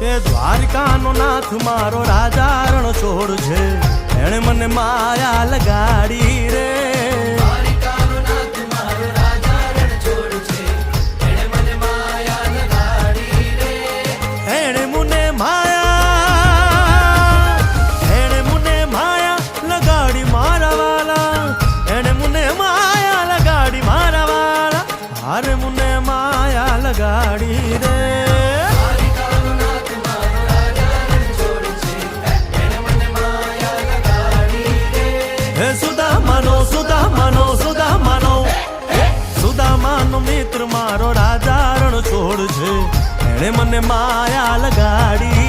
એ દ્વારકાનો નાથ મારો રાજા રણ છોડ છે, એણે મને માયા લગાડી રે. દ્વારકાનો નાથ મારો રાજા રણ છોડ છે, એણે મને માયા લગાડી રે. એણે મને માયા લગાડી મારા વાલા, એણે મને માયા લગાડી મારા વાલા, હારે મને માયા લગાડી રે. દ્વારકાનો નાથ મારો રાજા રણ છોડ છે, એણે મને માયા લગાડી રે. હે સુદામાનો સુદામાનો સુદામાનો સુદામાનો મિત્ર મારો રાજા રણ છોડ છે, એણે મને માયા લગાડી